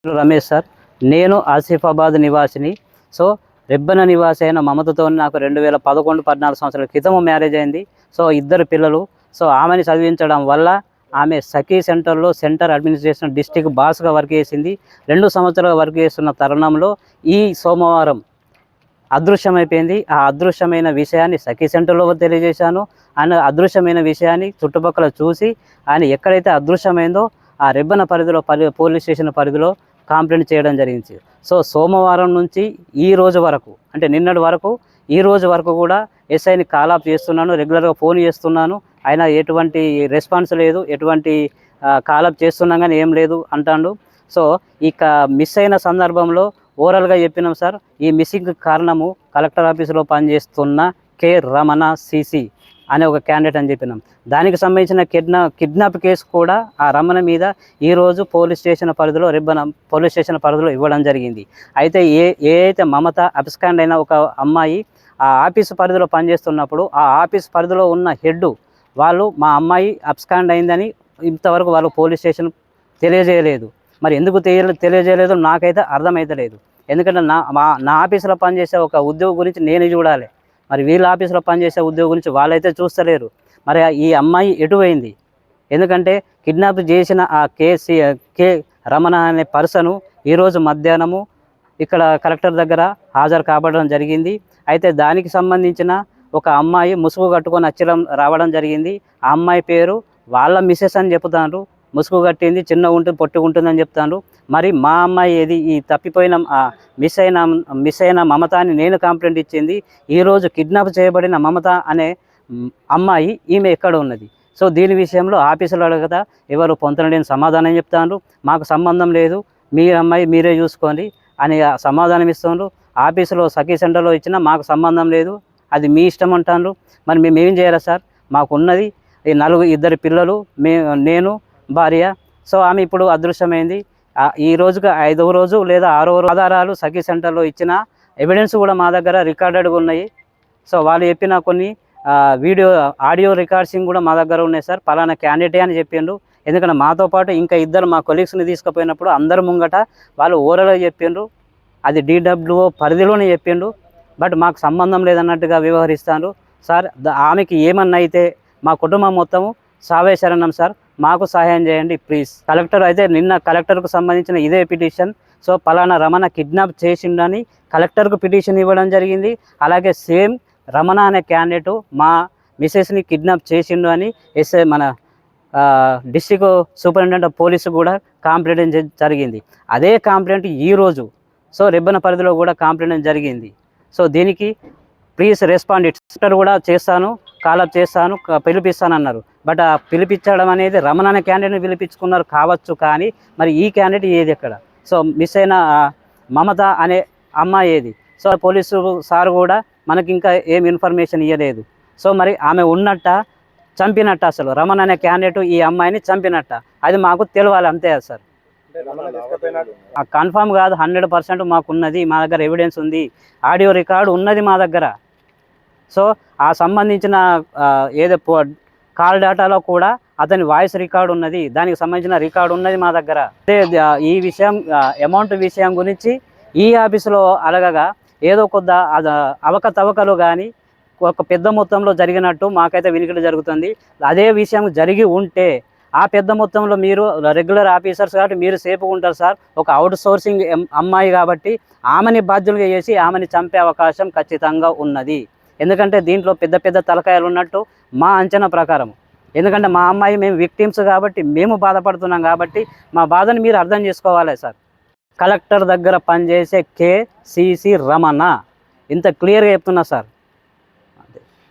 Ramesh sir, నేను Asifabad నివాసిని. So Rebbena నివాసి అయిన మమతతో నాకు 2011-14 సంవత్సరాల క్రితం మ్యారేజ్ అయింది. సో ఇద్దరు పిల్లలు. సో ఆమెని చదివించడం వల్ల ఆమె సఖీ సెంటర్లో సెంటర్ అడ్మినిస్ట్రేషన్ డిస్ట్రిక్ట్ బాస్గా వర్క్ చేసింది. 2 సంవత్సరాలు వర్క్ చేస్తున్న తరుణంలో ఈ సోమవారం అదృశ్యమైపోయింది. ఆ అదృశ్యమైన విషయాన్ని సఖీ సెంటర్లో తెలియజేశాను. ఆయన అదృశ్యమైన విషయాన్ని చుట్టుపక్కల చూసి ఆయన ఎక్కడైతే అదృశ్యమైందో ఆ రెబ్బెన పరిధిలో పోలీస్ స్టేషన్ పరిధిలో కంప్లైంట్ చేయడం జరిగింది. సో సోమవారం నుంచి ఈ రోజు వరకు, అంటే నిన్నటి వరకు, ఈ రోజు వరకు కూడా ఎస్ఐని కాల్ ఆఫ్ చేస్తున్నాను, రెగ్యులర్గా ఫోన్ చేస్తున్నాను. అయినా ఎటువంటి రెస్పాన్స్ లేదు, ఎటువంటి కాల్ ఆఫ్ చేస్తున్నాం కానీ ఏం లేదు అంటాడు. సో ఇక మిస్ అయిన సందర్భంలో ఓవరాల్గా చెప్పినాం సార్. ఈ మిస్సింగ్ కారణము కలెక్టర్ ఆఫీసులో పనిచేస్తున్న కె రమణ సిసి అనే ఒక క్యాండిడేట్ అని చెప్పినాం. దానికి సంబంధించిన కిడ్నాప్ కేసు కూడా ఆ రమణ మీద ఈరోజు పోలీస్ స్టేషన్ పరిధిలో రెబ్బెన పోలీస్ స్టేషన్ పరిధిలో ఇవ్వడం జరిగింది. అయితే అయితే మమత అబ్స్కాండ్ అయిన ఒక అమ్మాయి ఆ ఆఫీసు పరిధిలో పనిచేస్తున్నప్పుడు ఆ ఆఫీస్ పరిధిలో ఉన్న హెడ్ వాళ్ళు మా అమ్మాయి అబ్స్కాండ్ అయిందని ఇంతవరకు వాళ్ళు పోలీస్ స్టేషన్ తెలియజేయలేదు. మరి ఎందుకు తెలియజేయలేదు నాకైతే అర్థమైతలేదు. ఎందుకంటే నా ఆఫీసులో పనిచేసే ఒక ఉద్యోగి గురించి నేను చూడాలి, మరి వీళ్ళ ఆఫీసులో పనిచేసే ఉద్యోగి గురించి వాళ్ళైతే చూస్తలేరు. మరి ఈ అమ్మాయి ఎటు పోయింది? ఎందుకంటే కిడ్నాప్ చేసిన ఆ కె రమణ అనే పర్సను ఈరోజు మధ్యాహ్నము ఇక్కడ కలెక్టర్ దగ్గర హాజరు కాబడడం జరిగింది. అయితే దానికి సంబంధించిన ఒక అమ్మాయి ముసుగు కట్టుకొని రావడం జరిగింది. ఆ అమ్మాయి పేరు వాళ్ళ మిసెస్ అని చెప్తాను. ముసుగు కట్టింది, చిన్న ఉంటుంది, పొట్టి ఉంటుందని చెప్తాను. మరి మా అమ్మాయి ఏది? ఈ తప్పిపోయిన మిస్ అయిన మమత అని నేను కంప్లైంట్ ఇచ్చింది. ఈరోజు కిడ్నాప్ చేయబడిన మమత అనే అమ్మాయి ఈమె ఎక్కడ ఉన్నది? సో దీని విషయంలో ఆఫీసులో అడగదా ఎవరు పొంతనలేని సమాధానం చెప్తాను. మాకు సంబంధం లేదు, మీ అమ్మాయి మీరే చూసుకోండి అని సమాధానం ఇస్తున్నారు. ఆఫీసులో సఖీ సెంటర్లో ఇచ్చినా మాకు సంబంధం లేదు, అది మీ ఇష్టం అంటారు. మరి మేము ఏం చేయాలి సార్? మాకున్నది ఇద్దరు పిల్లలు, నేను భార్య. సో ఆమె ఇప్పుడు అదృశ్యమైంది. ఈ రోజుకి 5వ రోజు లేదా 6వ రోజు ఆధారాలు సఖీ సెంటర్లో ఇచ్చిన ఎవిడెన్స్ కూడా మా దగ్గర రికార్డెడ్గా ఉన్నాయి. సో వాళ్ళు చెప్పిన కొన్ని ఆడియో రికార్డ్సింగ్ కూడా మా దగ్గర ఉన్నాయి సార్. పలానా క్యాండిడేటే అని చెప్పిండు. ఎందుకంటే మాతో పాటు ఇంకా ఇద్దరు మా కొలీగ్స్ని తీసుకుపోయినప్పుడు అందరు ముంగట వాళ్ళు ఓరల్గా చెప్పిండ్రు, అది DWO పరిధిలోనే చెప్పిండు. బట్ మాకు సంబంధం లేదన్నట్టుగా వ్యవహరిస్తాను సార్. ఆమెకి ఏమన్నా అయితే మా కుటుంబం మొత్తము సావే శరణం సార్, మాకు సహాయం చేయండి ప్లీజ్. కలెక్టర్ అయితే నిన్న కలెక్టర్కు సంబంధించిన ఇదే పిటిషన్. సో పలానా రమణ కిడ్నాప్ చేసిండని కలెక్టర్కు పిటిషన్ ఇవ్వడం జరిగింది. అలాగే సేమ్ రమణ అనే క్యాండిడేటు మా మిసెస్ని కిడ్నాప్ చేసిండు అని మన డిస్ట్రిక్ట్ సూపరింటెండెంట్ ఆఫ్ పోలీసు కూడా కంప్లైంట్ జరిగింది. అదే కంప్లైంట్ ఈరోజు సో రెబ్బెన పరిధిలో కూడా కంప్లైంట్ జరిగింది. సో దీనికి ప్లీజ్ రెస్పాండ్ ఇట్. కూడా చేస్తాను, కాలప్ చేస్తాను, పిలిపిస్తాను అన్నారు. బట్ ఆ పిలిపించడం అనేది రమణ అనే క్యాండిడేట్ని పిలిపించుకున్నారు కావచ్చు, కానీ మరి ఈ క్యాండిడేట్ ఏది ఎక్కడ? సో మిస్ అయిన మమత అనే అమ్మాయి ఏది? సో పోలీసు సార్ కూడా మనకి ఇంకా ఏం ఇన్ఫర్మేషన్ ఇవ్వలేదు. సో మరి ఆమె ఉన్నట్ట, చంపినట్ట, అసలు రమణ అనే క్యాండిడేట్ ఈ అమ్మాయిని చంపినట్ట, అది మాకు తెలియాలి అంతే సార్. కన్ఫామ్ కాదు, 100% మాకు ఉన్నది, మా దగ్గర ఎవిడెన్స్ ఉంది, ఆడియో రికార్డు ఉన్నది మా దగ్గర. సో ఆ సంబంధించిన ఏదో కాల్ డేటాలో కూడా అతని వాయిస్ రికార్డు ఉన్నది, దానికి సంబంధించిన రికార్డు ఉన్నది మా దగ్గర. ఈ విషయం అమౌంట్ విషయం గురించి ఈ ఆఫీసులో అడగగా ఏదో కొద్ది అవకతవకలు కానీ ఒక పెద్ద మొత్తంలో జరిగినట్టు మాకైతే వినికిడి జరుగుతుంది. అదే విషయం జరిగి ఉంటే ఆ పెద్ద మొత్తంలో మీరు రెగ్యులర్ ఆఫీసర్స్ కాబట్టి మీరు సేఫ్గా ఉంటారు సార్. ఒక అవుట్ సోర్సింగ్ అమ్మాయి కాబట్టి ఆమెని బాధ్యులుగా చేసి ఆమెని చంపే అవకాశం ఖచ్చితంగా ఉన్నది. ఎందుకంటే దీంట్లో పెద్ద పెద్ద తలకాయలు ఉన్నట్టు మా అంచనా ప్రకారం. ఎందుకంటే మా అమ్మాయి మేము విక్టిమ్స్ కాబట్టి మేము బాధపడుతున్నాం కాబట్టి మా బాధను మీరు అర్థం చేసుకోవాలి సార్. కలెక్టర్ దగ్గర పనిచేసే కె రమణ, ఇంత క్లియర్గా చెప్తున్నా సార్.